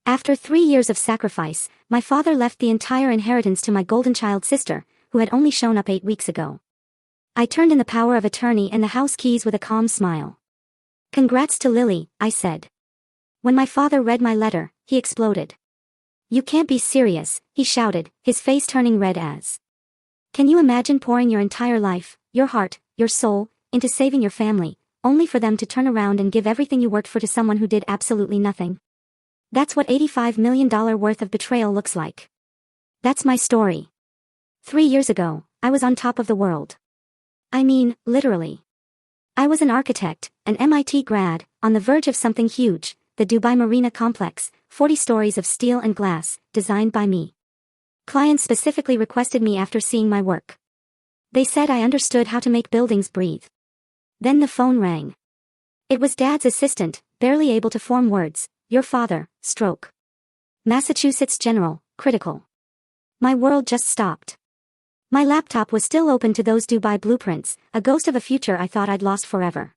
After 3 years of sacrifice, my father left the entire inheritance to my golden child sister, who had only shown up 8 weeks ago. I turned in the power of attorney and the house keys with a calm smile. "Congrats to Lily," I said. When my father read my letter, he exploded. "You can't be serious," he shouted, his face turning red as. "Can you imagine pouring your entire life, your heart, your soul, into saving your family, only for them to turn around and give everything you worked for to someone who did absolutely nothing? That's what $85 million worth of betrayal looks like." That's my story. 3 years ago, I was on top of the world. I mean, literally. I was an architect, an MIT grad, on the verge of something huge, the Dubai Marina Complex, 40 stories of steel and glass, designed by me. Clients specifically requested me after seeing my work. They said I understood how to make buildings breathe. Then the phone rang. It was Dad's assistant, barely able to form words. "Your father, stroke. Massachusetts General, critical." My world just stopped. My laptop was still open to those Dubai blueprints, a ghost of a future I thought I'd lost forever.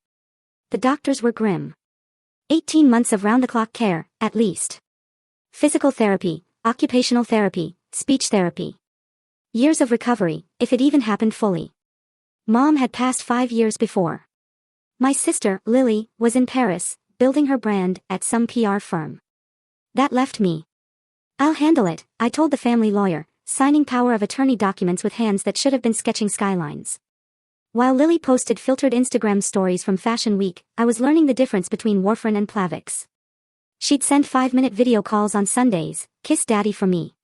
The doctors were grim. 18 months of round-the-clock care, at least. Physical therapy, occupational therapy, speech therapy. Years of recovery, if it even happened fully. Mom had passed 5 years before. My sister, Lily, was in Paris, building her brand at some PR firm. That left me. "I'll handle it," I told the family lawyer, signing power of attorney documents with hands that should have been sketching skylines. While Lily posted filtered Instagram stories from Fashion Week, I was learning the difference between warfarin and Plavix. She'd send 5-minute video calls on Sundays, kiss daddy for me.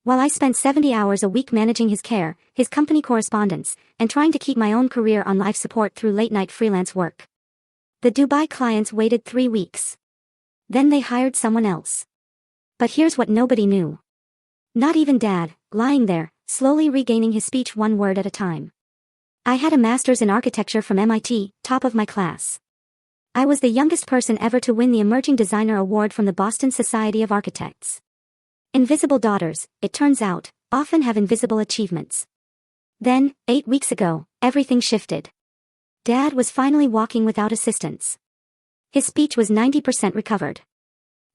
While I spent 70 hours a week managing his care, his company correspondence, and trying to keep my own career on life support through late-night freelance work. The Dubai clients waited 3 weeks. Then they hired someone else. But here's what nobody knew. Not even Dad, lying there, slowly regaining his speech one word at a time. I had a master's in architecture from MIT, top of my class. I was the youngest person ever to win the Emerging Designer Award from the Boston Society of Architects. Invisible daughters, it turns out, often have invisible achievements. Then, 8 weeks ago, everything shifted. Dad was finally walking without assistance. His speech was 90% recovered.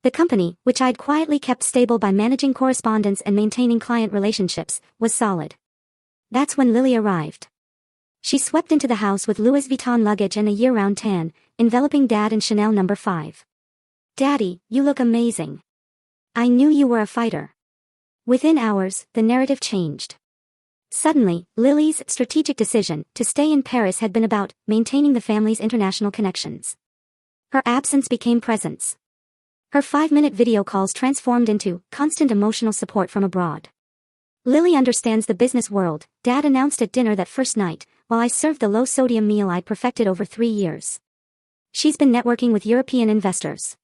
The company, which I'd quietly kept stable by managing correspondence and maintaining client relationships, was solid. That's when Lily arrived. She swept into the house with Louis Vuitton luggage and a year-round tan, enveloping Dad in Chanel No. 5. "Daddy, you look amazing. I knew you were a fighter." Within hours, the narrative changed. Suddenly, Lily's strategic decision to stay in Paris had been about maintaining the family's international connections. Her absence became presence. Her 5-minute video calls transformed into constant emotional support from abroad. "Lily understands the business world," Dad announced at dinner that first night, while I served the low-sodium meal I'd perfected over 3 years. "She's been networking with European investors."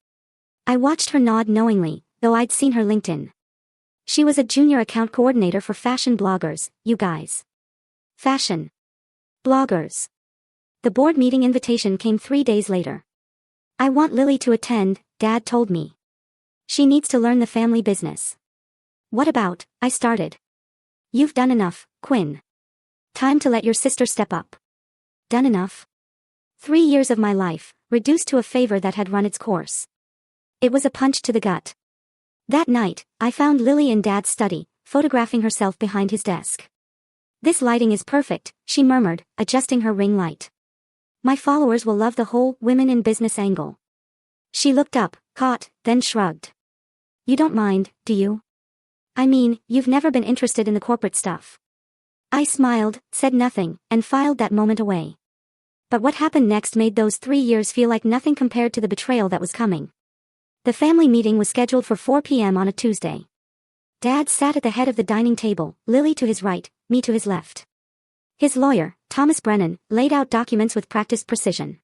I watched her nod knowingly, though I'd seen her LinkedIn. She was a junior account coordinator for fashion bloggers, you guys. Fashion bloggers. The board meeting invitation came 3 days later. "I want Lily to attend," Dad told me. "She needs to learn the family business." "What about?" I started. "You've done enough, Quinn. Time to let your sister step up." Done enough? 3 years of my life, reduced to a favor that had run its course. It was a punch to the gut. That night, I found Lily in Dad's study, photographing herself behind his desk. "This lighting is perfect," she murmured, adjusting her ring light. "My followers will love the whole women in business angle." She looked up, caught, then shrugged. "You don't mind, do you? I mean, you've never been interested in the corporate stuff." I smiled, said nothing, and filed that moment away. But what happened next made those 3 years feel like nothing compared to the betrayal that was coming. The family meeting was scheduled for 4 p.m. on a Tuesday. Dad sat at the head of the dining table, Lily to his right, me to his left. His lawyer, Thomas Brennan, laid out documents with practiced precision.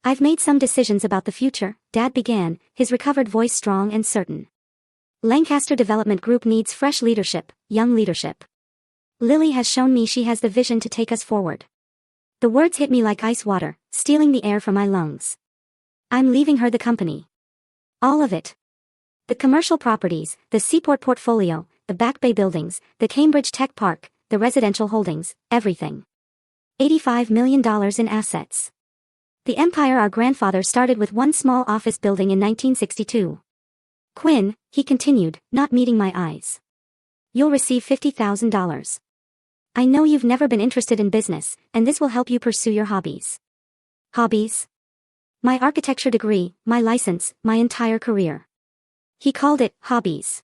"I've made some decisions about the future," Dad began, his recovered voice strong and certain. "Lancaster Development Group needs fresh leadership, young leadership. Lily has shown me she has the vision to take us forward." The words hit me like ice water, stealing the air from my lungs. "I'm leaving her the company. All of it. The commercial properties, the Seaport portfolio, the Back Bay buildings, the Cambridge Tech Park, the residential holdings, everything. $85 million in assets. The empire our grandfather started with one small office building in 1962. Quinn, he continued, not meeting my eyes. You'll receive $50,000. I know you've never been interested in business, and this will help you pursue your hobbies. Hobbies? My architecture degree, my license, my entire career. He called it hobbies.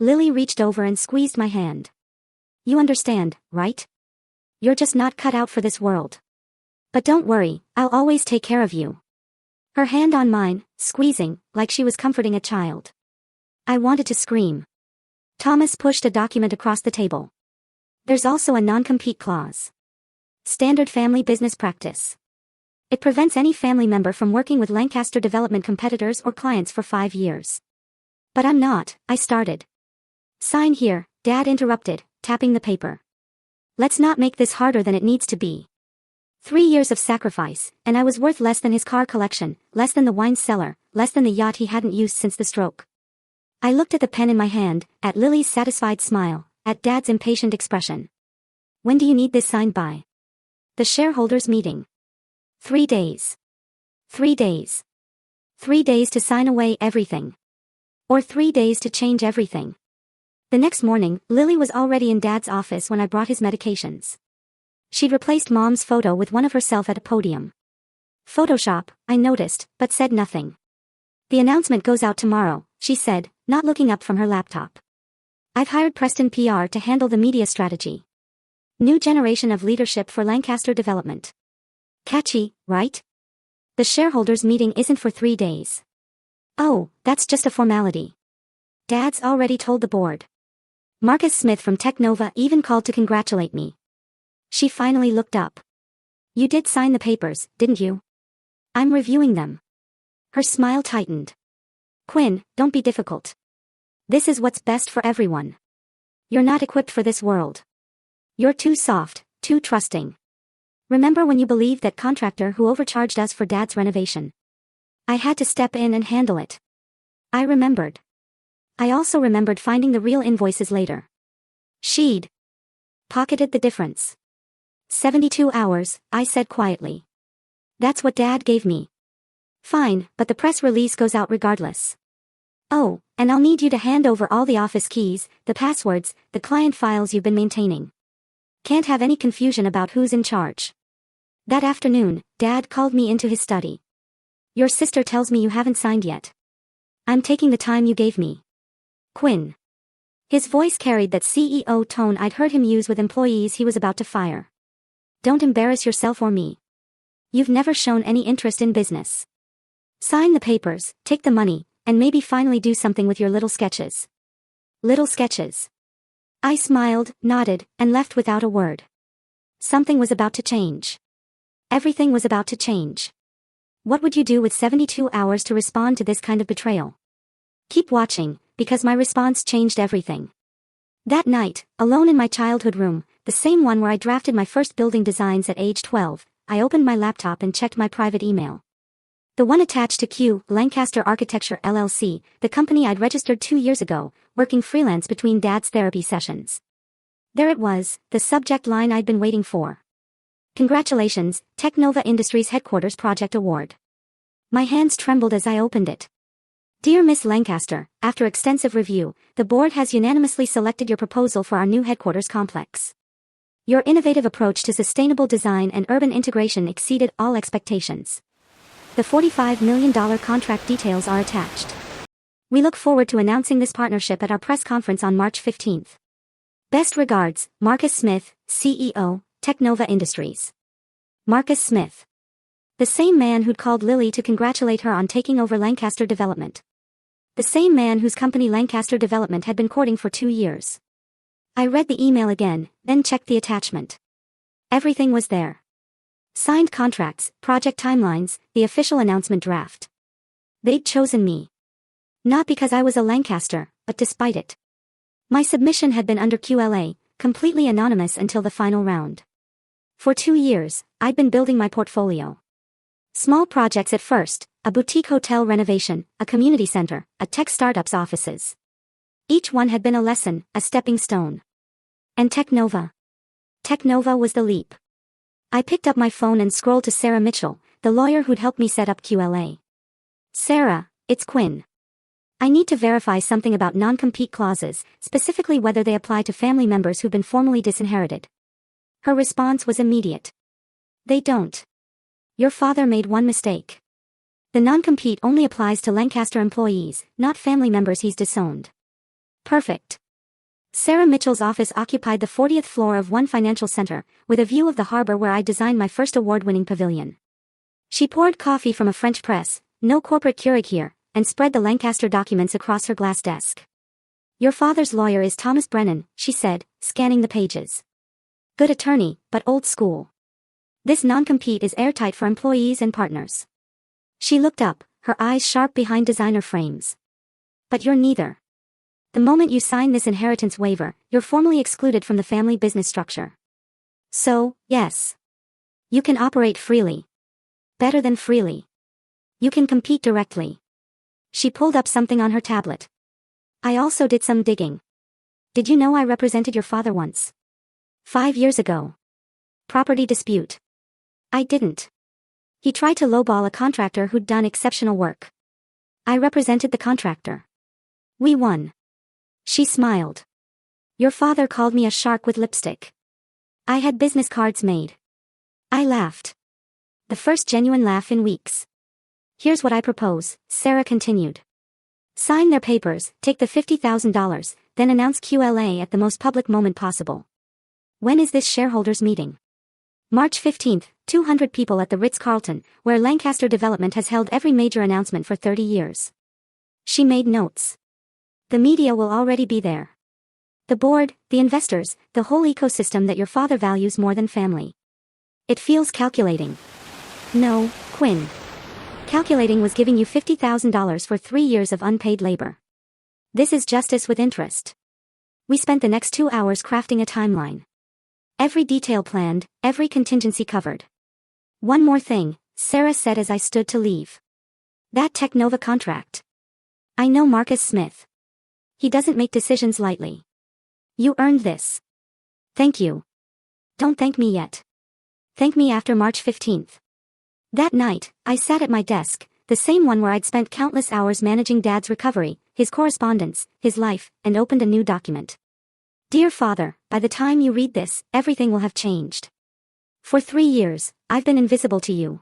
Lily reached over and squeezed my hand. You understand, right? You're just not cut out for this world. But don't worry, I'll always take care of you. Her hand on mine, squeezing, like she was comforting a child. I wanted to scream. Thomas pushed a document across the table. There's also a non-compete clause. Standard family business practice. It prevents any family member from working with Lancaster Development competitors or clients for 5 years. But I'm not, I started. Sign here, Dad interrupted, tapping the paper. Let's not make this harder than it needs to be. 3 years of sacrifice, and I was worth less than his car collection, less than the wine cellar, less than the yacht he hadn't used since the stroke. I looked at the pen in my hand, at Lily's satisfied smile, at Dad's impatient expression. When do you need this signed by? The shareholders' meeting. 3 days. 3 days. 3 days to sign away everything. Or 3 days to change everything. The next morning, Lily was already in Dad's office when I brought his medications. She'd replaced Mom's photo with one of herself at a podium. Photoshop, I noticed, but said nothing. The announcement goes out tomorrow, she said, not looking up from her laptop. I've hired Preston PR to handle the media strategy. New generation of leadership for Lancaster Development. Catchy, right? The shareholders' meeting isn't for 3 days. Oh, that's just a formality. Dad's already told the board. Marcus Smith from Technova even called to congratulate me. She finally looked up. You did sign the papers, didn't you? I'm reviewing them. Her smile tightened. Quinn, don't be difficult. This is what's best for everyone. You're not equipped for this world. You're too soft, too trusting. Remember when you believed that contractor who overcharged us for Dad's renovation? I had to step in and handle it. I remembered. I also remembered finding the real invoices later. She'd pocketed the difference. 72 hours, I said quietly. That's what Dad gave me. Fine, but the press release goes out regardless. Oh, and I'll need you to hand over all the office keys, the passwords, the client files you've been maintaining. Can't have any confusion about who's in charge. That afternoon, Dad called me into his study. Your sister tells me you haven't signed yet. I'm taking the time you gave me. Quinn. His voice carried that CEO tone I'd heard him use with employees he was about to fire. Don't embarrass yourself or me. You've never shown any interest in business. Sign the papers, take the money, and maybe finally do something with your little sketches. Little sketches. I smiled, nodded, and left without a word. Something was about to change. Everything was about to change. What would you do with 72 hours to respond to this kind of betrayal? Keep watching, because my response changed everything. That night, alone in my childhood room, the same one where I drafted my first building designs at age 12, I opened my laptop and checked my private email. The one attached to Q, Lancaster Architecture LLC, the company I'd registered 2 years ago, working freelance between Dad's therapy sessions. There it was, the subject line I'd been waiting for. Congratulations, Technova Industries Headquarters Project Award. My hands trembled as I opened it. Dear Miss Lancaster, after extensive review, the board has unanimously selected your proposal for our new headquarters complex. Your innovative approach to sustainable design and urban integration exceeded all expectations. The $45 million contract details are attached. We look forward to announcing this partnership at our press conference on March 15th. Best regards, Marcus Smith, CEO, Technova Industries. Marcus Smith. The same man who'd called Lily to congratulate her on taking over Lancaster Development. The same man whose company Lancaster Development had been courting for 2 years. I read the email again, then checked the attachment. Everything was there. Signed contracts, project timelines, the official announcement draft. They'd chosen me. Not because I was a Lancaster, but despite it. My submission had been under QLA, completely anonymous until the final round. For 2 years, I'd been building my portfolio. Small projects at first, a boutique hotel renovation, a community center, a tech startup's offices. Each one had been a lesson, a stepping stone. And Technova. Technova was the leap. I picked up my phone and scrolled to Sarah Mitchell, the lawyer who'd helped me set up QLA. Sarah, it's Quinn. I need to verify something about non-compete clauses, specifically whether they apply to family members who've been formally disinherited. Her response was immediate. They don't. Your father made one mistake. The non-compete only applies to Lancaster employees, not family members he's disowned. Perfect. Sarah Mitchell's office occupied the 40th floor of one financial center, with a view of the harbor where I designed my first award-winning pavilion. She poured coffee from a French press, no corporate Keurig here, and spread the Lancaster documents across her glass desk. Your father's lawyer is Thomas Brennan, she said, scanning the pages. Good attorney, but old school. This non-compete is airtight for employees and partners. She looked up, her eyes sharp behind designer frames. But you're neither. The moment you sign this inheritance waiver, you're formally excluded from the family business structure. So, yes. You can operate freely. Better than freely. You can compete directly. She pulled up something on her tablet. I also did some digging. Did you know I represented your father once? 5 years ago. Property dispute. I didn't. He tried to lowball a contractor who'd done exceptional work. I represented the contractor. We won. She smiled. Your father called me a shark with lipstick. I had business cards made. I laughed. The first genuine laugh in weeks. Here's what I propose, Sarah continued. Sign their papers, take the $50,000, then announce QLA at the most public moment possible. When is this shareholders meeting? March 15th, 200 people at the Ritz-Carlton, where Lancaster Development has held every major announcement for 30 years. She made notes. The media will already be there. The board, the investors, the whole ecosystem that your father values more than family. It feels calculating. No, Quinn. Calculating was giving you $50,000 for 3 years of unpaid labor. This is justice with interest. We spent the next 2 hours crafting a timeline. Every detail planned, every contingency covered. One more thing, Sarah said as I stood to leave. That Technova contract. I know Marcus Smith. He doesn't make decisions lightly. You earned this. Thank you. Don't thank me yet. Thank me after March 15th. That night, I sat at my desk, the same one where I'd spent countless hours managing Dad's recovery, his correspondence, his life, and opened a new document. Dear Father, by the time you read this, everything will have changed. For 3 years, I've been invisible to you.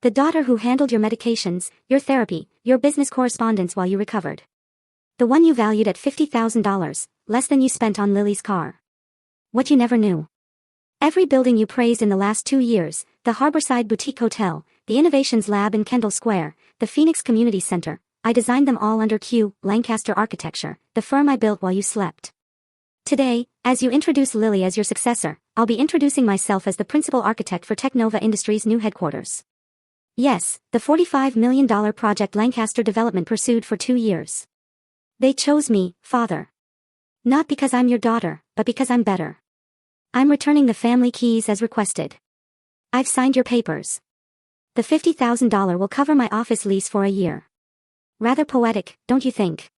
The daughter who handled your medications, your therapy, your business correspondence while you recovered. The one you valued at $50,000, less than you spent on Lily's car. What you never knew. Every building you praised in the last 2 years, the Harborside Boutique Hotel, the Innovations Lab in Kendall Square, the Phoenix Community Center, I designed them all under Lancaster Architecture, the firm I built while you slept. Today, as you introduce Lily as your successor, I'll be introducing myself as the principal architect for Technova Industries' new headquarters. Yes, the $45 million project Lancaster Development pursued for 2 years. They chose me, Father. Not because I'm your daughter, but because I'm better. I'm returning the family keys as requested. I've signed your papers. The $50,000 will cover my office lease for a year. Rather poetic, don't you think?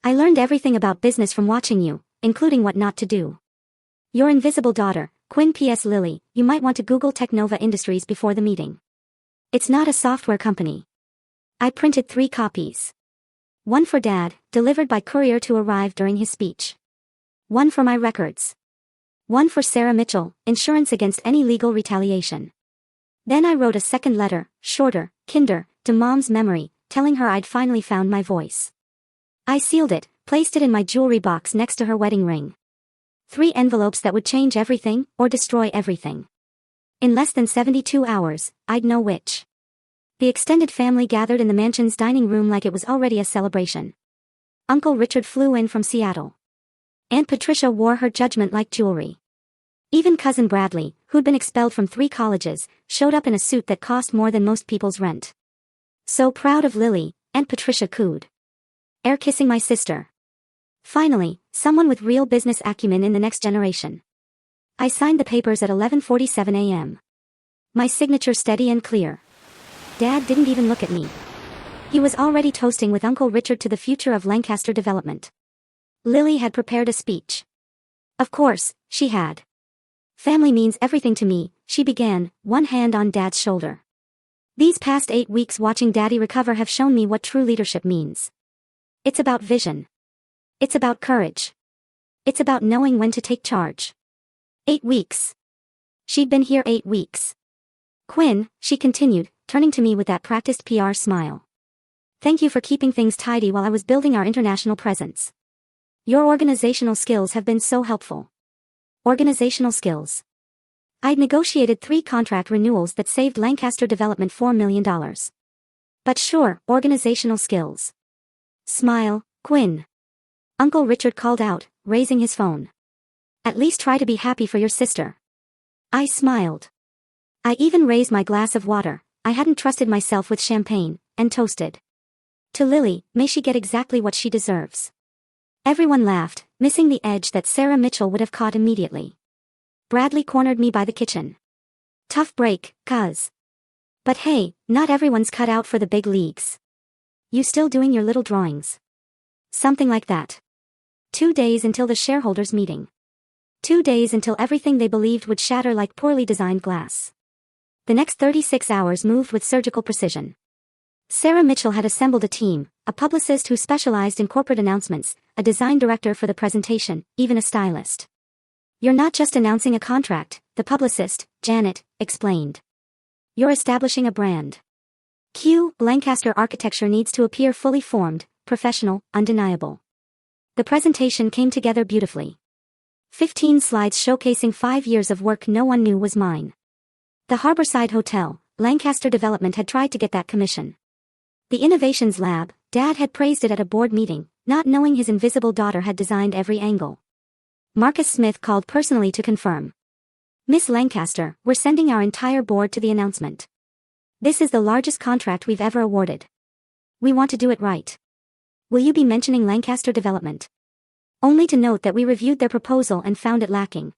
I learned everything about business from watching you, including what not to do. Your invisible daughter, Quinn P.S. Lily, you might want to Google Technova Industries before the meeting. It's not a software company. I printed 3 copies. One for Dad, delivered by courier to arrive during his speech. One for my records. One for Sarah Mitchell, insurance against any legal retaliation. Then I wrote a second letter, shorter, kinder, to Mom's memory, telling her I'd finally found my voice. I sealed it, placed it in my jewelry box next to her wedding ring. 3 envelopes that would change everything, or destroy everything. In less than 72 hours, I'd know which. The extended family gathered in the mansion's dining room like it was already a celebration. Uncle Richard flew in from Seattle. Aunt Patricia wore her judgment-like jewelry. Even Cousin Bradley, who'd been expelled from 3 colleges, showed up in a suit that cost more than most people's rent. So proud of Lily, Aunt Patricia cooed. Air kissing my sister. Finally, someone with real business acumen in the next generation. I signed the papers at 11:47 a.m. My signature steady and clear. Dad didn't even look at me. He was already toasting with Uncle Richard to the future of Lancaster Development. Lily had prepared a speech. Of course, she had. Family means everything to me, she began, one hand on Dad's shoulder. These past 8 weeks watching Daddy recover have shown me what true leadership means. It's about vision. It's about courage. It's about knowing when to take charge. 8 weeks. She'd been here 8 weeks. Quinn, she continued, turning to me with that practiced PR smile. Thank you for keeping things tidy while I was building our international presence. Your organizational skills have been so helpful. Organizational skills. I'd negotiated 3 contract renewals that saved Lancaster Development $4 million. But sure, organizational skills. Smile, Quinn. Uncle Richard called out, raising his phone. At least try to be happy for your sister. I smiled. I even raised my glass of water. I hadn't trusted myself with champagne, and toasted. To Lily, may she get exactly what she deserves. Everyone laughed, missing the edge that Sarah Mitchell would have caught immediately. Bradley cornered me by the kitchen. Tough break, cuz. But hey, not everyone's cut out for the big leagues. You still doing your little drawings? Something like that. 2 days until the shareholders' meeting. 2 days until everything they believed would shatter like poorly designed glass. The next 36 hours moved with surgical precision. Sarah Mitchell had assembled a team, a publicist who specialized in corporate announcements, a design director for the presentation, even a stylist. You're not just announcing a contract, the publicist, Janet, explained. You're establishing a brand. Lancaster architecture needs to appear fully formed, professional, undeniable. The presentation came together beautifully. 15 slides showcasing 5 years of work no one knew was mine. The Harborside Hotel, Lancaster Development had tried to get that commission. The Innovations Lab, Dad had praised it at a board meeting, not knowing his invisible daughter had designed every angle. Marcus Smith called personally to confirm. Miss Lancaster, we're sending our entire board to the announcement. This is the largest contract we've ever awarded. We want to do it right. Will you be mentioning Lancaster Development? Only to note that we reviewed their proposal and found it lacking.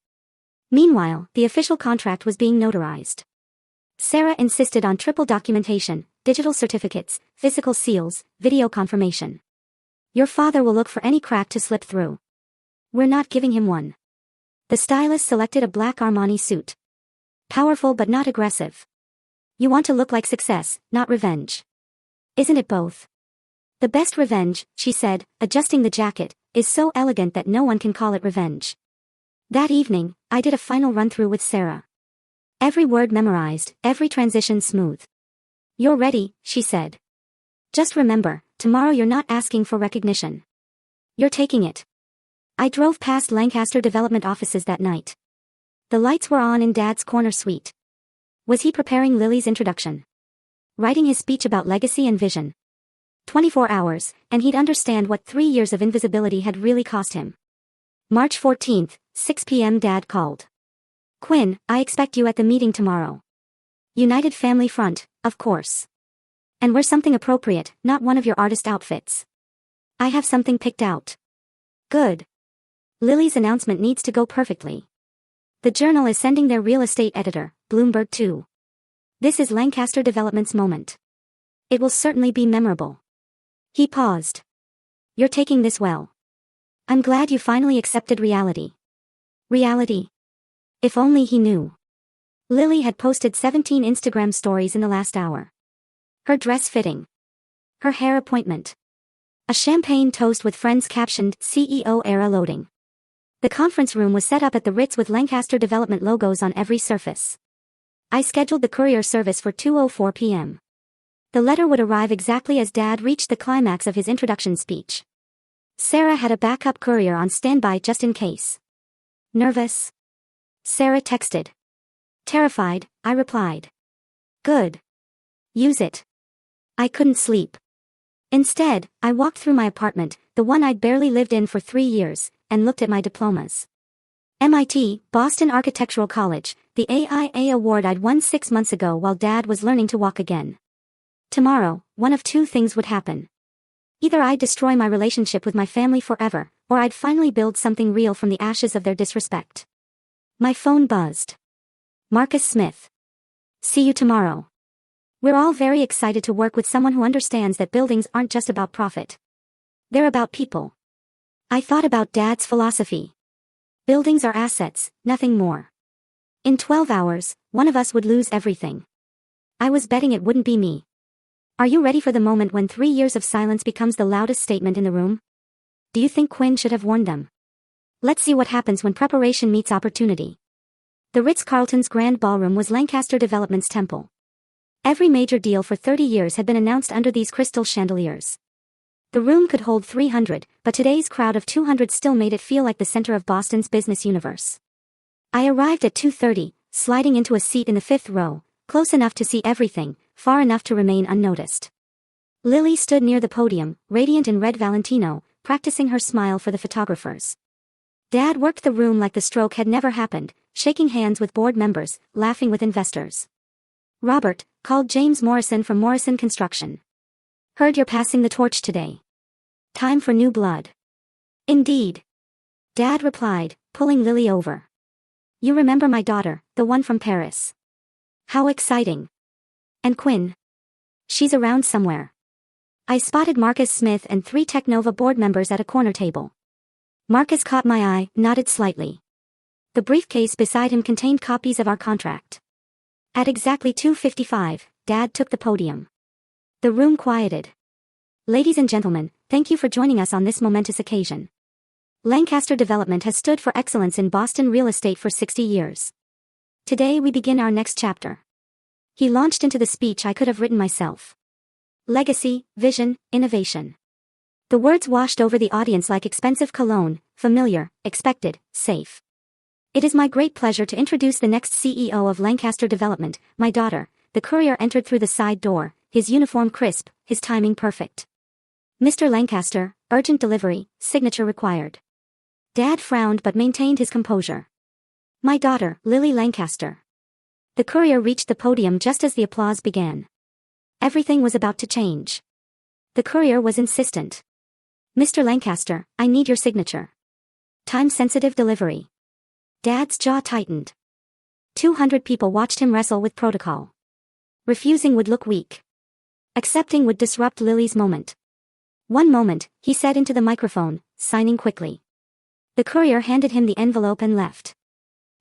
Meanwhile, the official contract was being notarized. Sarah insisted on triple documentation, digital certificates, physical seals, video confirmation. Your father will look for any crack to slip through. We're not giving him one. The stylist selected a black Armani suit. Powerful but not aggressive. You want to look like success, not revenge. Isn't it both? The best revenge, she said, adjusting the jacket, is so elegant that no one can call it revenge. That evening, I did a final run-through with Sarah. Every word memorized, every transition smooth. You're ready, she said. Just remember, tomorrow you're not asking for recognition. You're taking it. I drove past Lancaster Development offices that night. The lights were on in Dad's corner suite. Was he preparing Lily's introduction? Writing his speech about legacy and vision? 24 hours, and he'd understand what 3 years of invisibility had really cost him. March 14th, 6 p.m. Dad called. Quinn, I expect you at the meeting tomorrow. United Family Front, of course. And wear something appropriate, not one of your artist outfits. I have something picked out. Good. Lily's announcement needs to go perfectly. The Journal is sending their real estate editor, Bloomberg too. This is Lancaster Development's moment. It will certainly be memorable. He paused. You're taking this well. I'm glad you finally accepted reality. Reality? If only he knew. Lily had posted 17 Instagram stories in the last hour. Her dress fitting. Her hair appointment. A champagne toast with friends captioned CEO era loading. The conference room was set up at the Ritz with Lancaster Development logos on every surface. I scheduled the courier service for 2:04 p.m. The letter would arrive exactly as Dad reached the climax of his introduction speech. Sarah had a backup courier on standby just in case. Nervous? Sarah texted. Terrified, I replied. Good. Use it. I couldn't sleep. Instead, I walked through my apartment, the one I'd barely lived in for 3 years, and looked at my diplomas. MIT, Boston Architectural College, the AIA award I'd won 6 months ago while Dad was learning to walk again. Tomorrow, one of 2 things would happen. Either I'd destroy my relationship with my family forever, or I'd finally build something real from the ashes of their disrespect. My phone buzzed. Marcus Smith. See you tomorrow. We're all very excited to work with someone who understands that buildings aren't just about profit. They're about people. I thought about Dad's philosophy. Buildings are assets, nothing more. In 12 hours, one of us would lose everything. I was betting it wouldn't be me. Are you ready for the moment when 3 years of silence becomes the loudest statement in the room? Do you think Quinn should have warned them? Let's see what happens when preparation meets opportunity. The Ritz-Carlton's Grand Ballroom was Lancaster Development's temple. Every major deal for 30 years had been announced under these crystal chandeliers. The room could hold 300, but today's crowd of 200 still made it feel like the center of Boston's business universe. I arrived at 2:30, sliding into a seat in the 5th row, close enough to see everything, far enough to remain unnoticed. Lily stood near the podium, radiant in red Valentino, practicing her smile for the photographers. Dad worked the room like the stroke had never happened, shaking hands with board members, laughing with investors. Robert called James Morrison from Morrison Construction. Heard you're passing the torch today. Time for new blood. Indeed. Dad replied, pulling Lily over. You remember my daughter, the one from Paris. How exciting. And Quinn? She's around somewhere. I spotted Marcus Smith and 3 Technova board members at a corner table. Marcus caught my eye, nodded slightly. The briefcase beside him contained copies of our contract. At exactly 2:55, Dad took the podium. The room quieted. Ladies and gentlemen, thank you for joining us on this momentous occasion. Lancaster Development has stood for excellence in Boston real estate for 60 years. Today we begin our next chapter. He launched into the speech I could have written myself. Legacy, vision, innovation. The words washed over the audience like expensive cologne, familiar, expected, safe. It is my great pleasure to introduce the next CEO of Lancaster Development, my daughter. The courier entered through the side door, his uniform crisp, his timing perfect. Mr. Lancaster, urgent delivery, signature required. Dad frowned but maintained his composure. My daughter, Lily Lancaster. The courier reached the podium just as the applause began. Everything was about to change. The courier was insistent. Mr. Lancaster, I need your signature. Time-sensitive delivery. Dad's jaw tightened. 200 people watched him wrestle with protocol. Refusing would look weak. Accepting would disrupt Lily's moment. One moment, he said into the microphone, signing quickly. The courier handed him the envelope and left.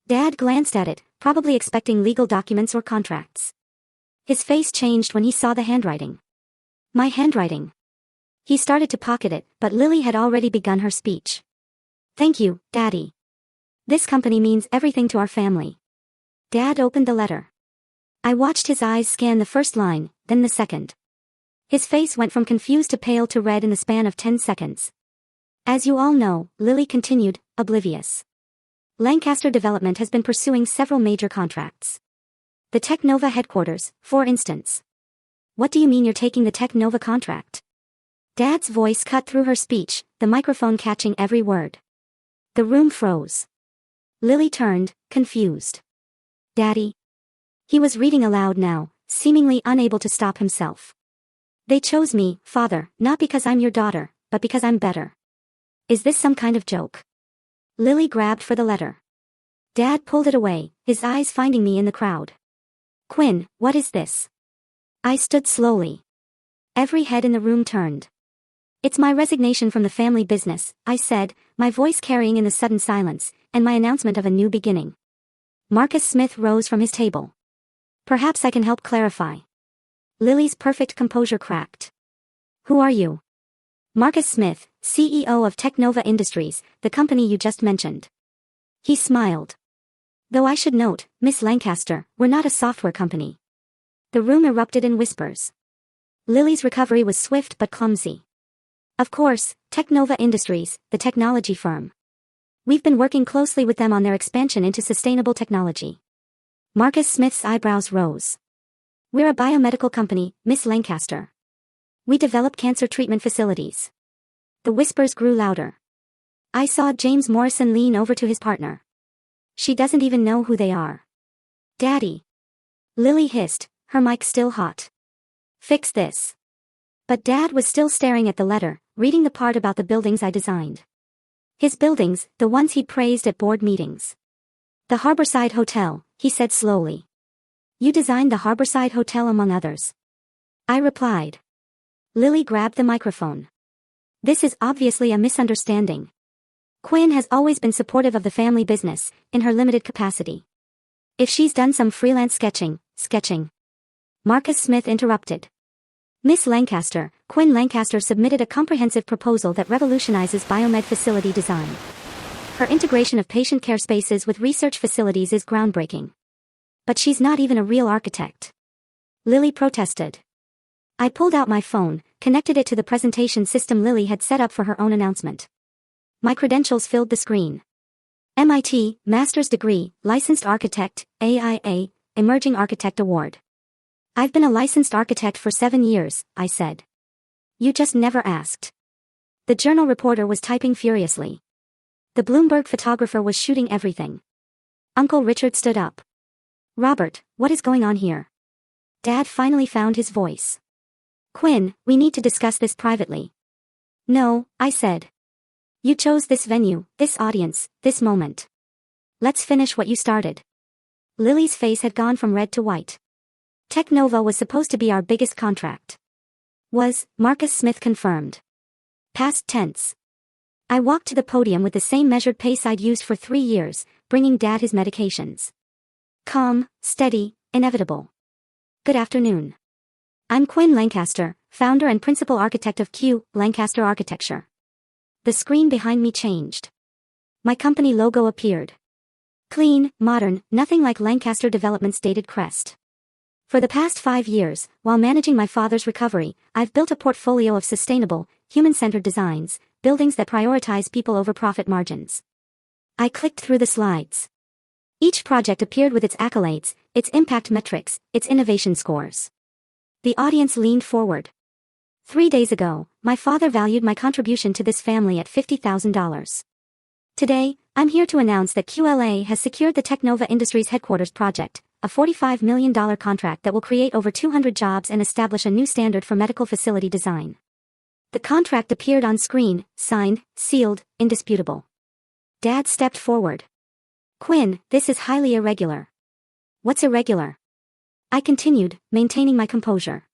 Dad glanced at it, probably expecting legal documents or contracts. His face changed when he saw the handwriting. My handwriting. He started to pocket it, but Lily had already begun her speech. Thank you, Daddy. This company means everything to our family. Dad opened the letter. I watched his eyes scan the first line, then the second. His face went from confused to pale to red in the span of 10 seconds. As you all know, Lily continued, oblivious. Lancaster Development has been pursuing several major contracts. The Technova headquarters, for instance. What do you mean you're taking the Technova contract? Dad's voice cut through her speech, the microphone catching every word. The room froze. Lily turned, confused. Daddy? He was reading aloud now, seemingly unable to stop himself. They chose me, Father, not because I'm your daughter, but because I'm better. Is this some kind of joke? Lily grabbed for the letter. Dad pulled it away, his eyes finding me in the crowd. Quinn, what is this? I stood slowly. Every head in the room turned. It's my resignation from the family business, I said, my voice carrying in the sudden silence, and my announcement of a new beginning. Marcus Smith rose from his table. Perhaps I can help clarify. Lily's perfect composure cracked. Who are you? Marcus Smith, CEO of Technova Industries, the company you just mentioned. He smiled. Though I should note, Miss Lancaster, we're not a software company. The room erupted in whispers. Lily's recovery was swift but clumsy. Of course, Technova Industries, the technology firm. We've been working closely with them on their expansion into sustainable technology. Marcus Smith's eyebrows rose. We're a biomedical company, Miss Lancaster. We develop cancer treatment facilities. The whispers grew louder. I saw James Morrison lean over to his partner. She doesn't even know who they are. Daddy. Lily hissed, her mic still hot. Fix this. But Dad was still staring at the letter, reading the part about the buildings I designed. His buildings, the ones he'd praised at board meetings. The Harborside Hotel, he said slowly. You designed the Harborside Hotel among others. I replied. Lily grabbed the microphone. This is obviously a misunderstanding. Quinn has always been supportive of the family business, in her limited capacity. If she's done some freelance sketching. Marcus Smith interrupted. Miss Lancaster, Quinn Lancaster submitted a comprehensive proposal that revolutionizes biomed facility design. Her integration of patient care spaces with research facilities is groundbreaking. But she's not even a real architect. Lily protested. I pulled out my phone, connected it to the presentation system Lily had set up for her own announcement. My credentials filled the screen. MIT, Master's Degree, Licensed Architect, AIA, Emerging Architect Award. I've been a licensed architect for 7 years, I said. You just never asked. The journal reporter was typing furiously. The Bloomberg photographer was shooting everything. Uncle Richard stood up. Robert, what is going on here? Dad finally found his voice. Quinn, we need to discuss this privately. No, I said. You chose this venue, this audience, this moment. Let's finish what you started. Lily's face had gone from red to white. Technova was supposed to be our biggest contract. Was, Marcus Smith confirmed. Past tense. I walked to the podium with the same measured pace I'd used for 3 years, bringing Dad his medications. Calm, steady, inevitable. Good afternoon. I'm Quinn Lancaster, founder and principal architect of Q, Lancaster Architecture. The screen behind me changed. My company logo appeared. Clean, modern, nothing like Lancaster Development's dated crest. For the past 5 years, while managing my father's recovery, I've built a portfolio of sustainable, human-centered designs, buildings that prioritize people over profit margins. I clicked through the slides. Each project appeared with its accolades, its impact metrics, its innovation scores. The audience leaned forward. 3 days ago, my father valued my contribution to this family at $50,000. Today, I'm here to announce that QLA has secured the Technova Industries headquarters project, a $45 million contract that will create over 200 jobs and establish a new standard for medical facility design. The contract appeared on screen, signed, sealed, indisputable. Dad stepped forward. Quinn, this is highly irregular. What's irregular? I continued, maintaining my composure.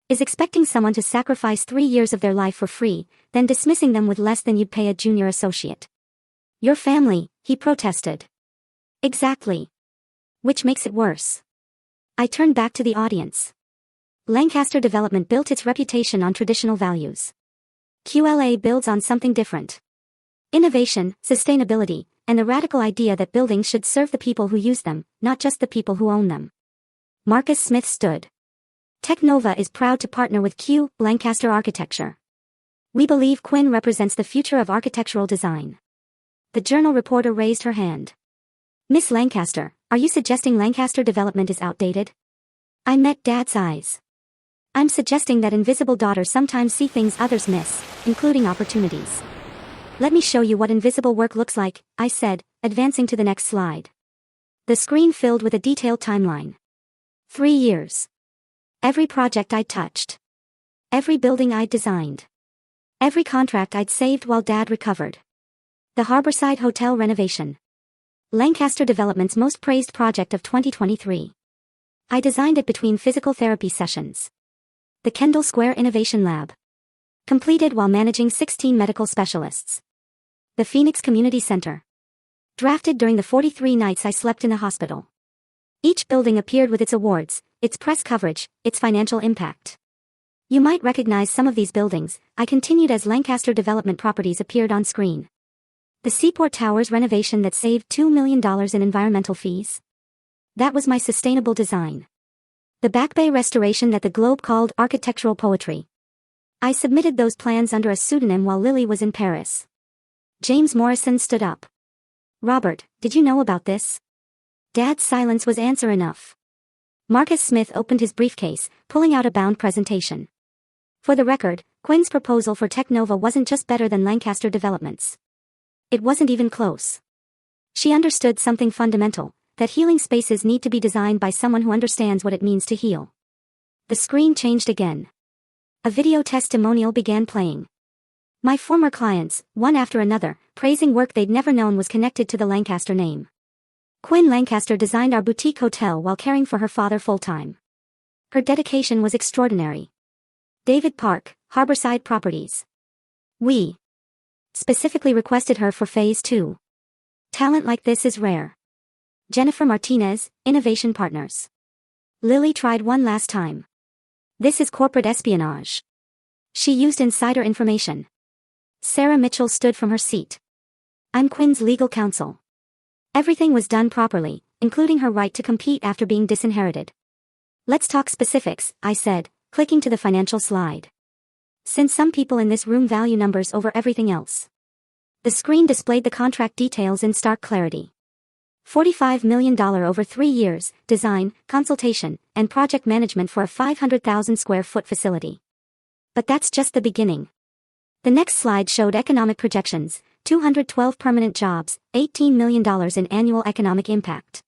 Is expecting someone to sacrifice 3 years of their life for free, then dismissing them with less than you'd pay a junior associate. Your family, he protested. Exactly. Which makes it worse. I turned back to the audience. Lancaster Development built its reputation on traditional values. QLA builds on something different. Innovation, sustainability, and the radical idea that buildings should serve the people who use them, not just the people who own them. Marcus Smith stood. Technova is proud to partner with Q, Lancaster Architecture. We believe Quinn represents the future of architectural design. The journal reporter raised her hand. Miss Lancaster, are you suggesting Lancaster Development is outdated? I met Dad's eyes. I'm suggesting that invisible daughters sometimes see things others miss, including opportunities. Let me show you what invisible work looks like, I said, advancing to the next slide. The screen filled with a detailed timeline. 3 years. Every project I'd touched. Every building I'd designed. Every contract I'd saved while Dad recovered. The Harborside Hotel renovation. Lancaster Development's most praised project of 2023. I designed it between physical therapy sessions. The Kendall Square Innovation Lab. Completed while managing 16 medical specialists. The Phoenix Community Center. Drafted during the 43 nights I slept in the hospital. Each building appeared with its awards, its press coverage, its financial impact. You might recognize some of these buildings, I continued as Lancaster Development properties appeared on screen. The Seaport Towers renovation that saved $2 million in environmental fees. That was my sustainable design. The Back Bay restoration that the Globe called architectural poetry. I submitted those plans under a pseudonym while Lily was in Paris. James Morrison stood up. Robert, did you know about this? Dad's silence was answer enough. Marcus Smith opened his briefcase, pulling out a bound presentation. For the record, Quinn's proposal for Technova wasn't just better than Lancaster Development's. It wasn't even close. She understood something fundamental, that healing spaces need to be designed by someone who understands what it means to heal. The screen changed again. A video testimonial began playing. My former clients, one after another, praising work they'd never known was connected to the Lancaster name. Quinn Lancaster designed our boutique hotel while caring for her father full-time. Her dedication was extraordinary. David Park, Harborside Properties. We specifically requested her for Phase 2. Talent like this is rare. Jennifer Martinez, Innovation Partners. Lily tried one last time. This is corporate espionage. She used insider information. Sarah Mitchell stood from her seat. I'm Quinn's legal counsel. Everything was done properly, including her right to compete after being disinherited. Let's talk specifics, I said, clicking to the financial slide. Since some people in this room value numbers over everything else. The screen displayed the contract details in stark clarity. $45 million over 3 years, design, consultation, and project management for a 500,000 square foot facility. But that's just the beginning. The next slide showed economic projections, 212 permanent jobs, $18 million in annual economic impact.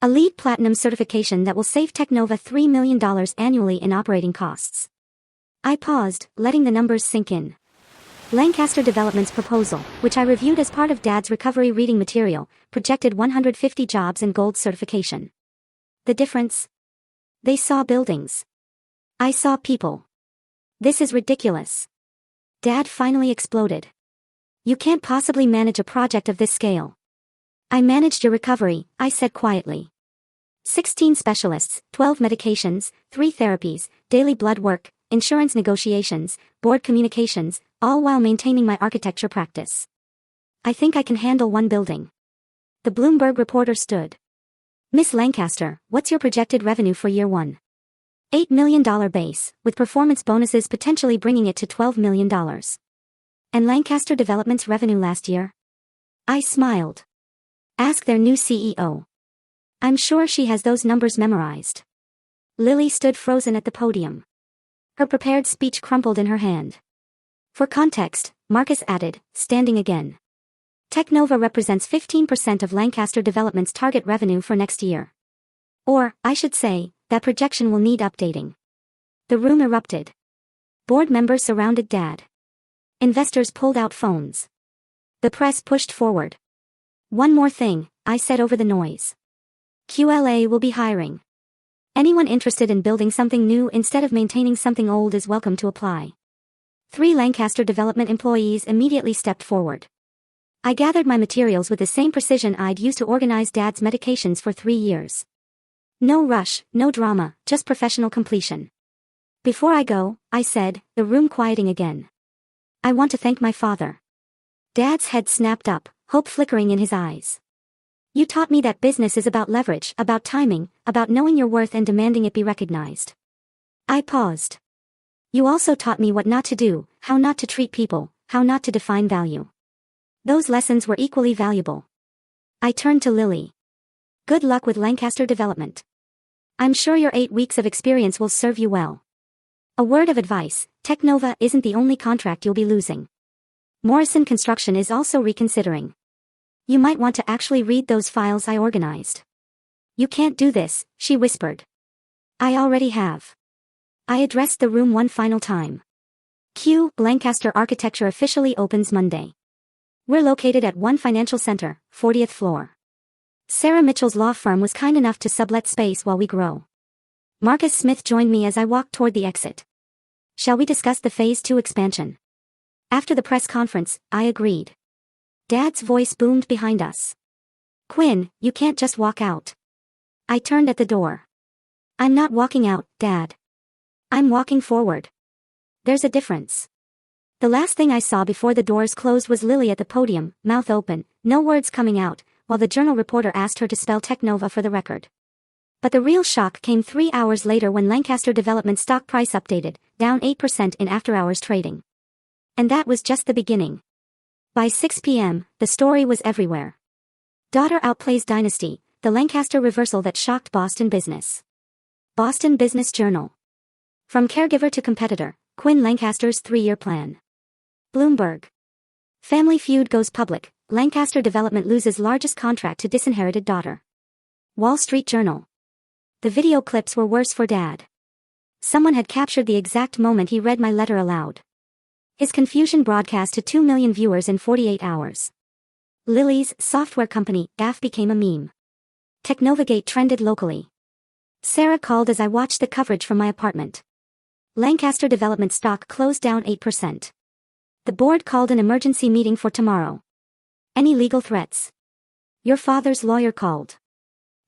A LEED Platinum certification that will save Technova $3 million annually in operating costs. I paused, letting the numbers sink in. Lancaster Development's proposal, which I reviewed as part of Dad's recovery reading material, projected 150 jobs and gold certification. The difference? They saw buildings. I saw people. This is ridiculous. Dad finally exploded. You can't possibly manage a project of this scale. I managed your recovery, I said quietly. 16 specialists, 12 medications, 3 therapies, daily blood work, insurance negotiations, board communications, all while maintaining my architecture practice. I think I can handle one building. The Bloomberg reporter stood. Miss Lancaster, what's your projected revenue for year 1? $8 million base, with performance bonuses potentially bringing it to $12 million. And Lancaster Development's revenue last year? I smiled. Ask their new CEO. I'm sure she has those numbers memorized. Lily stood frozen at the podium. Her prepared speech crumpled in her hand. For context, Marcus added, standing again. Technova represents 15% of Lancaster Development's target revenue for next year. Or, I should say, that projection will need updating. The room erupted. Board members surrounded Dad. Investors pulled out phones. The press pushed forward. One more thing, I said over the noise. QLA will be hiring. Anyone interested in building something new instead of maintaining something old is welcome to apply. 3 Lancaster Development employees immediately stepped forward. I gathered my materials with the same precision I'd used to organize Dad's medications for 3 years. No rush, no drama, just professional completion. Before I go, I said, the room quieting again. I want to thank my father. Dad's head snapped up, hope flickering in his eyes. You taught me that business is about leverage, about timing, about knowing your worth and demanding it be recognized. I paused. You also taught me what not to do, how not to treat people, how not to define value. Those lessons were equally valuable. I turned to Lily. Good luck with Lancaster Development. I'm sure your 8 weeks of experience will serve you well. A word of advice, Technova isn't the only contract you'll be losing. Morrison Construction is also reconsidering. You might want to actually read those files I organized. You can't do this, she whispered. I already have. I addressed the room one final time. Lancaster Architecture officially opens Monday. We're located at One Financial Center, 40th floor. Sarah Mitchell's law firm was kind enough to sublet space while we grow. Marcus Smith joined me as I walked toward the exit. Shall we discuss the Phase 2 expansion? After the press conference, I agreed. Dad's voice boomed behind us. Quinn, you can't just walk out. I turned at the door. I'm not walking out, Dad. I'm walking forward. There's a difference. The last thing I saw before the doors closed was Lily at the podium, mouth open, no words coming out, while the journal reporter asked her to spell Technova for the record. But the real shock came 3 hours later when Lancaster Development stock price updated, down 8% in after-hours trading. And that was just the beginning. By 6 p.m., the story was everywhere. Daughter outplays dynasty, the Lancaster reversal that shocked Boston business. Boston Business Journal. From caregiver to competitor, Quinn Lancaster's 3-year plan. Bloomberg. Family feud goes public, Lancaster Development loses largest contract to disinherited daughter. Wall Street Journal. The video clips were worse for Dad. Someone had captured the exact moment he read my letter aloud. His confusion broadcast to 2 million viewers in 48 hours. Lily's software company, GAF, became a meme. Technovagate trended locally. Sarah called as I watched the coverage from my apartment. Lancaster Development stock closed down 8%. The board called an emergency meeting for tomorrow. Any legal threats? Your father's lawyer called.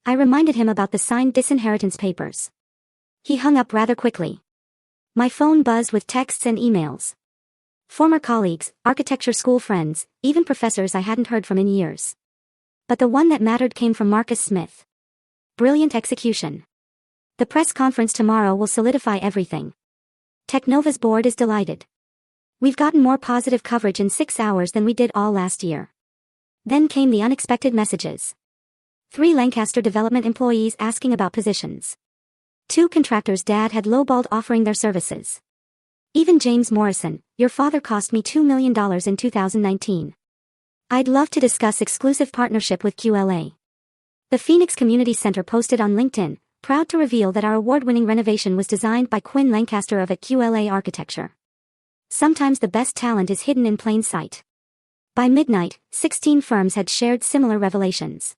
I reminded him about the signed disinheritance papers. He hung up rather quickly. My phone buzzed with texts and emails. Former colleagues, architecture school friends, even professors I hadn't heard from in years. But the one that mattered came from Marcus Smith. Brilliant execution. The press conference tomorrow will solidify everything. Technova's board is delighted. We've gotten more positive coverage in 6 hours than we did all last year. Then came the unexpected messages. 3 Lancaster development employees asking about positions. 2 contractors Dad had lowballed offering their services. Even James Morrison, your father cost me $2 million in 2019. I'd love to discuss exclusive partnership with QLA. The Phoenix Community Center posted on LinkedIn, proud to reveal that our award-winning renovation was designed by Quinn Lancaster of at QLA Architecture. Sometimes the best talent is hidden in plain sight. By midnight, 16 firms had shared similar revelations.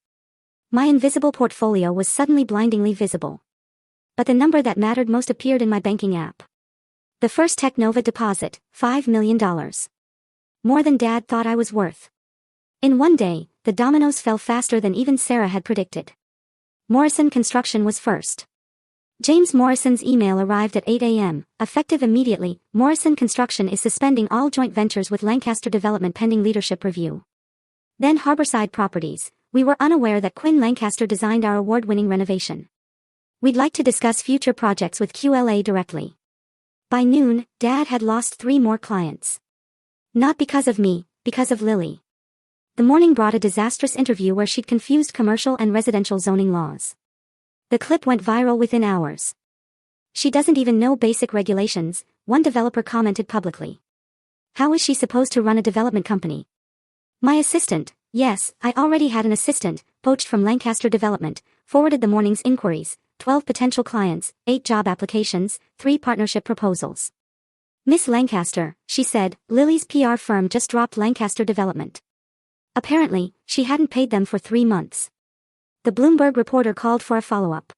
My invisible portfolio was suddenly blindingly visible. But the number that mattered most appeared in my banking app. The first Technova deposit, $5 million. More than Dad thought I was worth. In one day, the dominoes fell faster than even Sarah had predicted. Morrison Construction was first. James Morrison's email arrived at 8 a.m., effective immediately. Morrison Construction is suspending all joint ventures with Lancaster Development pending leadership review. Then Harborside Properties. We were unaware that Quinn Lancaster designed our award-winning renovation. We'd like to discuss future projects with QLA directly. By noon, Dad had lost 3 more clients. Not because of me, because of Lily. The morning brought a disastrous interview where she'd confused commercial and residential zoning laws. The clip went viral within hours. She doesn't even know basic regulations, one developer commented publicly. How is she supposed to run a development company? My assistant, yes, I already had an assistant, poached from Lancaster Development, forwarded the morning's inquiries, 12 potential clients, 8 job applications, 3 partnership proposals. Miss Lancaster, she said, Lily's PR firm just dropped Lancaster Development. Apparently, she hadn't paid them for 3 months. The Bloomberg reporter called for a follow-up.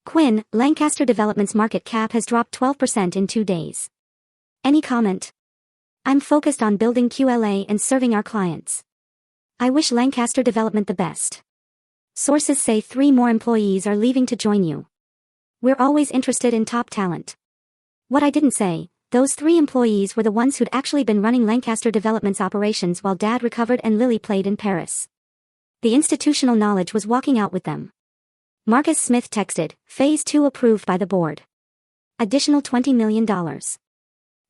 Quinn, Lancaster Development's market cap has dropped 12% in 2 days. Any comment? I'm focused on building QLA and serving our clients. I wish Lancaster Development the best. Sources say 3 more employees are leaving to join you. We're always interested in top talent. What I didn't say, those 3 employees were the ones who'd actually been running Lancaster Development's operations while Dad recovered and Lily played in Paris. The institutional knowledge was walking out with them. Marcus Smith texted, Phase 2 approved by the board. Additional $20 million.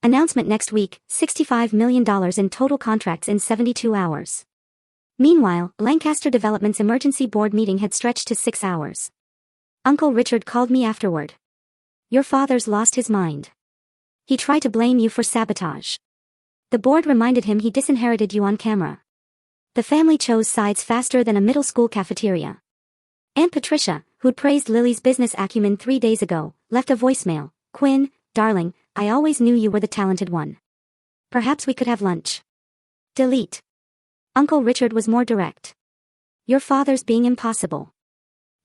Announcement next week, $65 million in total contracts in 72 hours. Meanwhile, Lancaster Development's emergency board meeting had stretched to 6 hours. Uncle Richard called me afterward. Your father's lost his mind. He tried to blame you for sabotage. The board reminded him he disinherited you on camera. The family chose sides faster than a middle school cafeteria. Aunt Patricia, who'd praised Lily's business acumen 3 days ago, left a voicemail. Quinn, darling, I always knew you were the talented one. Perhaps we could have lunch. Delete. Uncle Richard was more direct. Your father's being impossible.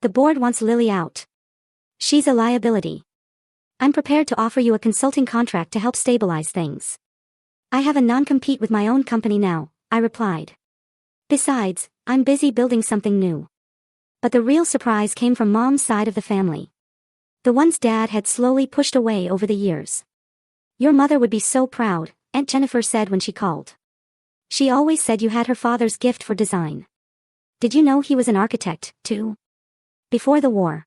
The board wants Lily out. She's a liability. I'm prepared to offer you a consulting contract to help stabilize things. I have a non-compete with my own company now, I replied. Besides, I'm busy building something new. But the real surprise came from Mom's side of the family. The ones Dad had slowly pushed away over the years. Your mother would be so proud, Aunt Jennifer said when she called. She always said you had her father's gift for design. Did you know he was an architect, too? Before the war.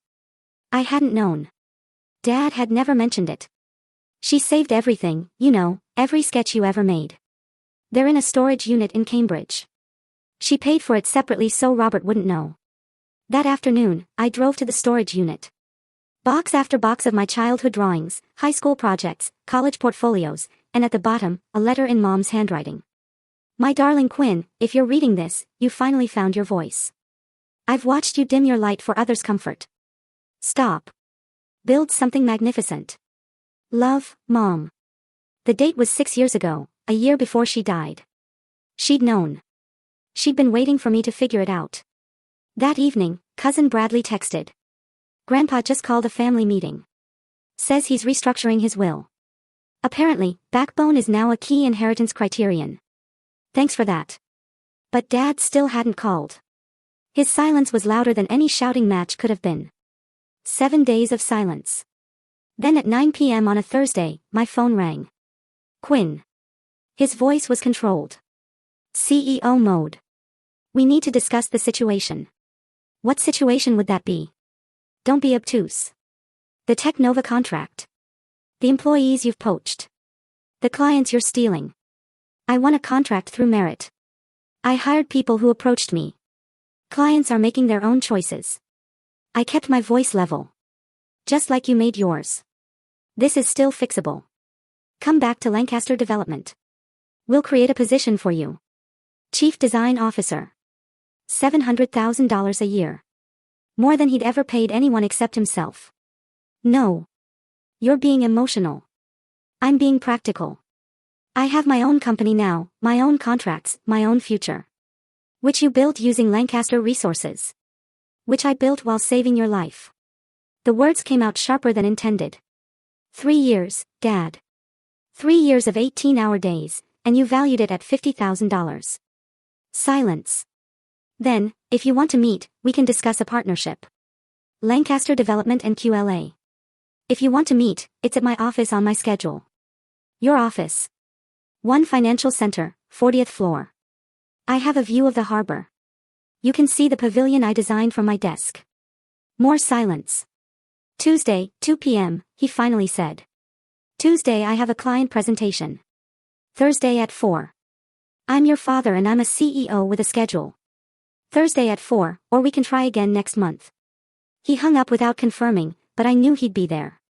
I hadn't known. Dad had never mentioned it. She saved everything, you know, every sketch you ever made. They're in a storage unit in Cambridge. She paid for it separately so Robert wouldn't know. That afternoon, I drove to the storage unit. Box after box of my childhood drawings, high school projects, college portfolios, and at the bottom, a letter in Mom's handwriting. My darling Quinn, if you're reading this, you finally found your voice. I've watched you dim your light for others' comfort. Stop. Build something magnificent. Love, Mom. The date was 6 years ago, a year before she died. She'd known. She'd been waiting for me to figure it out. That evening, Cousin Bradley texted. Grandpa just called a family meeting. Says he's restructuring his will. Apparently, backbone is now a key inheritance criterion. Thanks for that. But Dad still hadn't called. His silence was louder than any shouting match could have been. 7 days of silence. Then at 9 p.m. on a Thursday, my phone rang. Quinn. His voice was controlled. CEO mode. We need to discuss the situation. What situation would that be? Don't be obtuse. The Technova contract. The employees you've poached. The clients you're stealing. I won a contract through merit. I hired people who approached me. Clients are making their own choices. I kept my voice level. Just like you made yours. This is still fixable. Come back to Lancaster Development. We'll create a position for you. Chief Design Officer. $700,000 a year. More than he'd ever paid anyone except himself. No. You're being emotional. I'm being practical. I have my own company now, my own contracts, my own future. Which you built using Lancaster resources. Which I built while saving your life. The words came out sharper than intended. 3 years, Dad. 3 years of 18-hour days, and you valued it at $50,000. Silence. Then, if you want to meet, we can discuss a partnership. Lancaster Development and QLA. If you want to meet, it's at my office on my schedule. Your office. One Financial Center, 40th floor. I have a view of the harbor. You can see the pavilion I designed from my desk. More silence. Tuesday, 2 p.m., he finally said. Tuesday I have a client presentation. Thursday at 4. I'm your father and I'm a CEO with a schedule. Thursday at 4, or we can try again next month. He hung up without confirming, but I knew he'd be there.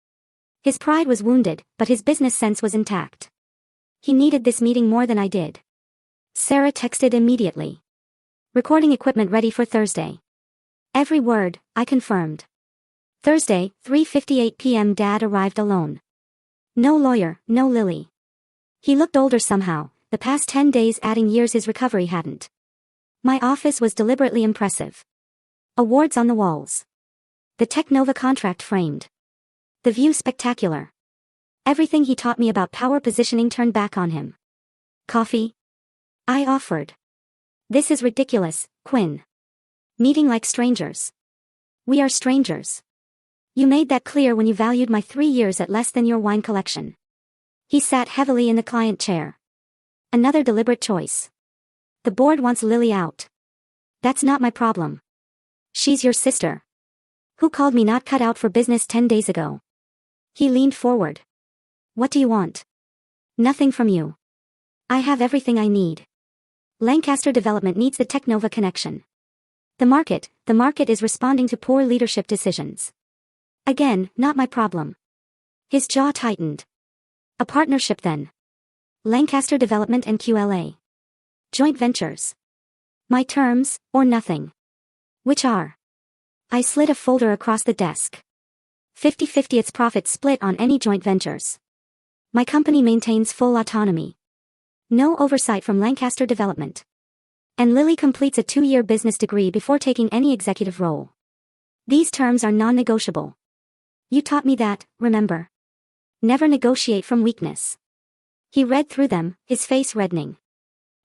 His pride was wounded, but his business sense was intact. He needed this meeting more than I did. Sarah texted immediately. Recording equipment ready for Thursday. Every word, I confirmed. Thursday, 3:58 p.m. Dad arrived alone. No lawyer, no Lily. He looked older somehow, the past 10 days adding years his recovery hadn't. My office was deliberately impressive. Awards on the walls. The Technova contract framed. The view spectacular. Everything he taught me about power positioning turned back on him. Coffee? I offered. This is ridiculous, Quinn. Meeting like strangers. We are strangers. You made that clear when you valued my 3 years at less than your wine collection. He sat heavily in the client chair. Another deliberate choice. The board wants Lily out. That's not my problem. She's your sister. Who called me not cut out for business 10 days ago. He leaned forward. What do you want? Nothing from you. I have everything I need. Lancaster Development needs the Technova connection. The market is responding to poor leadership decisions. Again, not my problem. His jaw tightened. A partnership then. Lancaster Development and QLA. Joint ventures. My terms, or nothing. Which are? I slid a folder across the desk. 50/50 its profit split on any joint ventures. My company maintains full autonomy. No oversight from Lancaster Development. And Lily completes a 2-year business degree before taking any executive role. These terms are non-negotiable. You taught me that, remember? Never negotiate from weakness. He read through them, his face reddening.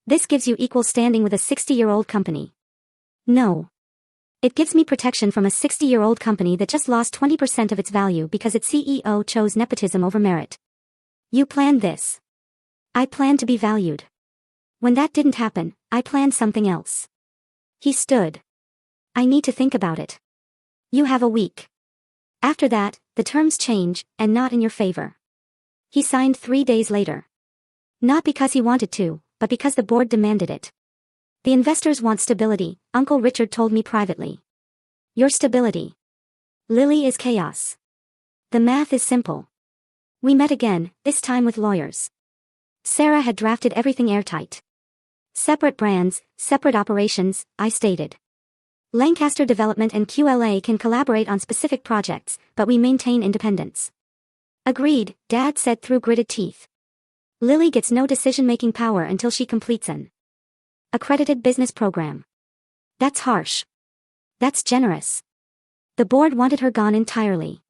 This gives you equal standing with a 60-year-old company. No. It gives me protection from a 60-year-old company that just lost 20% of its value because its CEO chose nepotism over merit. You planned this. I planned to be valued. When that didn't happen, I planned something else. He stood. I need to think about it. You have a week. After that, the terms change, and not in your favor. He signed 3 days later. Not because he wanted to, but because the board demanded it. The investors want stability, Uncle Richard told me privately. Your stability. Lily is chaos. The math is simple. We met again, this time with lawyers. Sarah had drafted everything airtight. Separate brands, separate operations, I stated. Lancaster Development and QLA can collaborate on specific projects, but we maintain independence. Agreed, Dad said through gritted teeth. Lily gets no decision-making power until she completes an accredited business program. That's harsh. That's generous. The board wanted her gone entirely.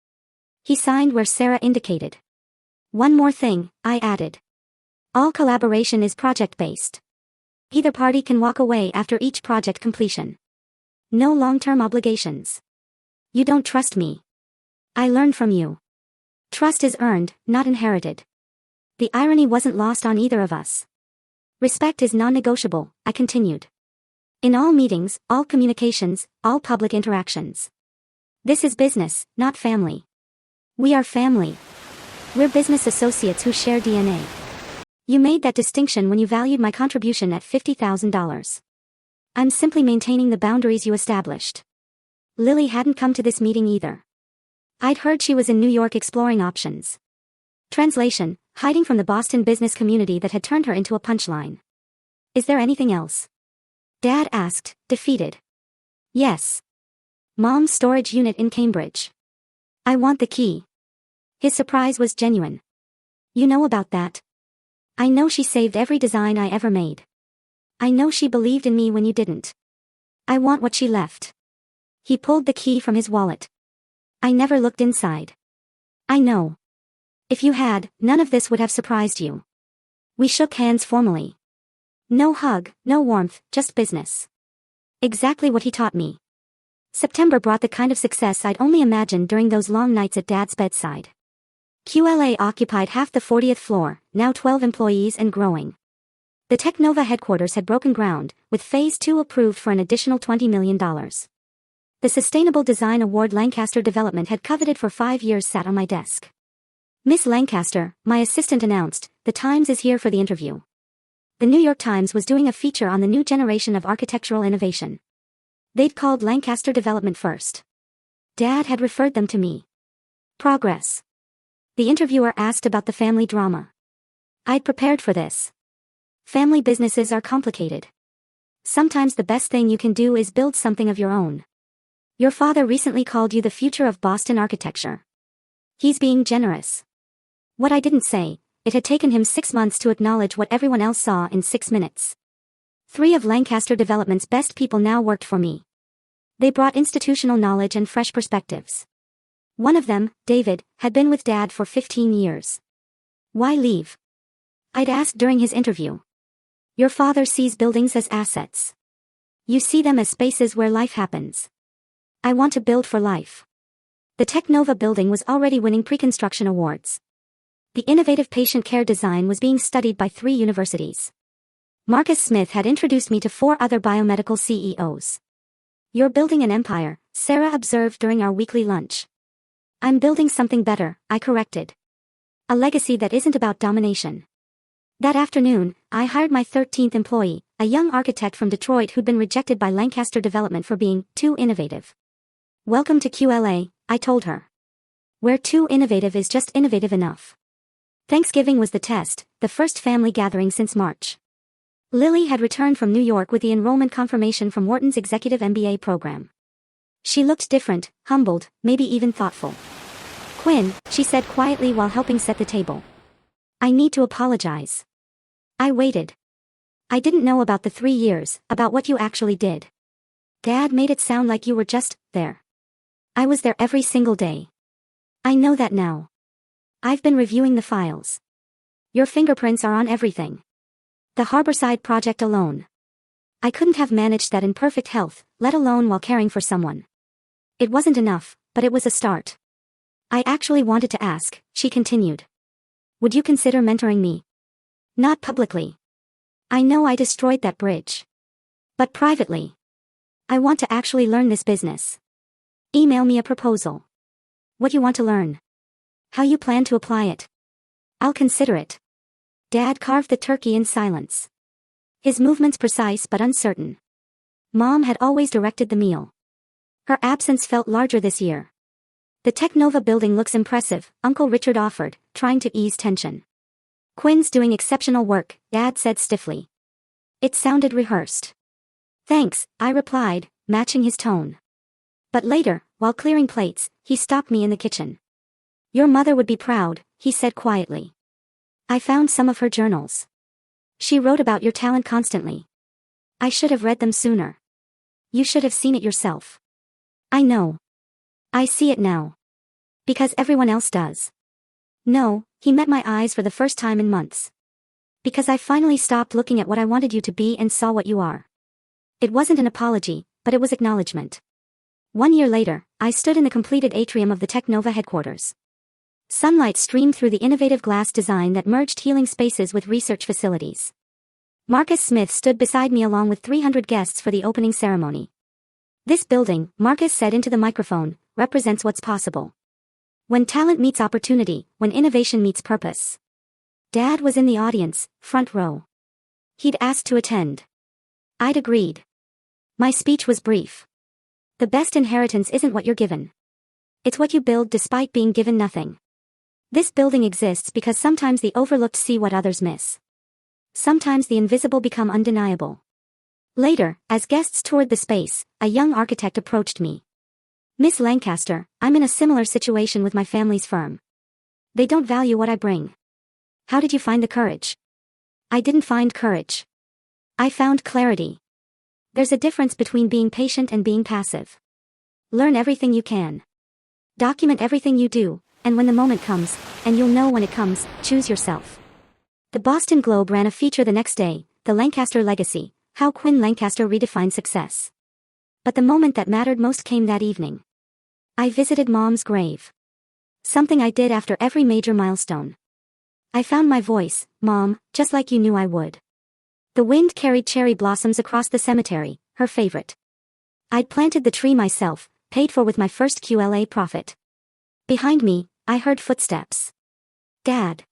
He signed where Sarah indicated. One more thing, I added. All collaboration is project-based. Either party can walk away after each project completion. No long-term obligations. You don't trust me. I learned from you. Trust is earned, not inherited. The irony wasn't lost on either of us. Respect is non-negotiable, I continued. In all meetings, all communications, all public interactions. This is business, not family. We are family. We're business associates who share DNA. You made that distinction when you valued my contribution at $50,000. I'm simply maintaining the boundaries you established. Lily hadn't come to this meeting either. I'd heard she was in New York exploring options. Translation, hiding from the Boston business community that had turned her into a punchline. Is there anything else? Dad asked, defeated. Yes. Mom's storage unit in Cambridge. I want the key. His surprise was genuine. You know about that? I know she saved every design I ever made. I know she believed in me when you didn't. I want what she left. He pulled the key from his wallet. I never looked inside. I know. If you had, none of this would have surprised you. We shook hands formally. No hug, no warmth, just business. Exactly what he taught me. September brought the kind of success I'd only imagined during those long nights at Dad's bedside. QLA occupied half the 40th floor, now 12 employees and growing. The Technova headquarters had broken ground, with Phase 2 approved for an additional $20 million. The Sustainable Design Award Lancaster Development had coveted for 5 years sat on my desk. Miss Lancaster, my assistant announced, the Times is here for the interview. The New York Times was doing a feature on the new generation of architectural innovation. They'd called Lancaster Development first. Dad had referred them to me. Progress. The interviewer asked about the family drama. I'd prepared for this. Family businesses are complicated. Sometimes the best thing you can do is build something of your own. Your father recently called you the future of Boston architecture. He's being generous. What I didn't say, it had taken him 6 months to acknowledge what everyone else saw in 6 minutes. 3 of Lancaster Development's best people now worked for me. They brought institutional knowledge and fresh perspectives. One of them, David, had been with Dad for 15 years. Why leave? I'd asked during his interview. Your father sees buildings as assets. You see them as spaces where life happens. I want to build for life. The Technova building was already winning pre-construction awards. The innovative patient care design was being studied by 3 universities. Marcus Smith had introduced me to 4 other biomedical CEOs. You're building an empire, Sarah observed during our weekly lunch. I'm building something better, I corrected. A legacy that isn't about domination. That afternoon, I hired my 13th employee, a young architect from Detroit who'd been rejected by Lancaster Development for being too innovative. Welcome to QLA, I told her. Where too innovative is just innovative enough. Thanksgiving was the test, the first family gathering since March. Lily had returned from New York with the enrollment confirmation from Wharton's executive MBA program. She looked different, humbled, maybe even thoughtful. Quinn, she said quietly while helping set the table. I need to apologize. I waited. I didn't know about the 3 years, about what you actually did. Dad made it sound like you were just there. I was there every single day. I know that now. I've been reviewing the files. Your fingerprints are on everything. The Harborside project alone. I couldn't have managed that in perfect health, let alone while caring for someone. It wasn't enough, but it was a start. I actually wanted to ask, she continued. Would you consider mentoring me? Not publicly. I know I destroyed that bridge. But privately. I want to actually learn this business. Email me a proposal. What you want to learn. How you plan to apply it. I'll consider it. Dad carved the turkey in silence. His movements precise but uncertain. Mom had always directed the meal. Her absence felt larger this year. The Technova building looks impressive, Uncle Richard offered, trying to ease tension. Quinn's doing exceptional work, Dad said stiffly. It sounded rehearsed. Thanks, I replied, matching his tone. But later, while clearing plates, he stopped me in the kitchen. Your mother would be proud, he said quietly. I found some of her journals. She wrote about your talent constantly. I should have read them sooner. You should have seen it yourself. I know. I see it now. Because everyone else does. No, he met my eyes for the first time in months. Because I finally stopped looking at what I wanted you to be and saw what you are. It wasn't an apology, but it was acknowledgement. 1 year later, I stood in the completed atrium of the Technova headquarters. Sunlight streamed through the innovative glass design that merged healing spaces with research facilities. Marcus Smith stood beside me along with 300 guests for the opening ceremony. This building, Marcus said into the microphone, represents what's possible. When talent meets opportunity, when innovation meets purpose. Dad was in the audience, front row. He'd asked to attend. I'd agreed. My speech was brief. The best inheritance isn't what you're given. It's what you build despite being given nothing. This building exists because sometimes the overlooked see what others miss. Sometimes the invisible become undeniable. Later, as guests toured the space, a young architect approached me. Miss Lancaster, I'm in a similar situation with my family's firm. They don't value what I bring. How did you find the courage? I didn't find courage. I found clarity. There's a difference between being patient and being passive. Learn everything you can. Document everything you do, and when the moment comes, and you'll know when it comes, choose yourself. The Boston Globe ran a feature the next day, The Lancaster Legacy, How Quinn Lancaster Redefined Success. But the moment that mattered most came that evening. I visited Mom's grave. Something I did after every major milestone. I found my voice, Mom, just like you knew I would. The wind carried cherry blossoms across the cemetery, her favorite. I'd planted the tree myself, paid for with my first QLA profit. Behind me, I heard footsteps. Dad.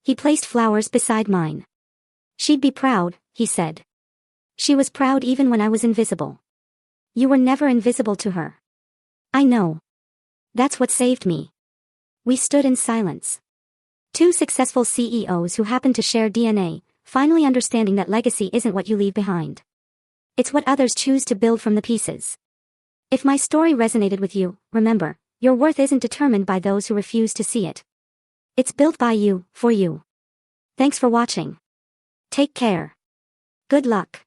He placed flowers beside mine. She'd be proud, he said. She was proud even when I was invisible. You were never invisible to her. I know. That's what saved me. We stood in silence. Two successful CEOs who happened to share DNA, finally understanding that legacy isn't what you leave behind. It's what others choose to build from the pieces. If my story resonated with you, remember, your worth isn't determined by those who refuse to see it. It's built by you, for you. Thanks for watching. Take care. Good luck.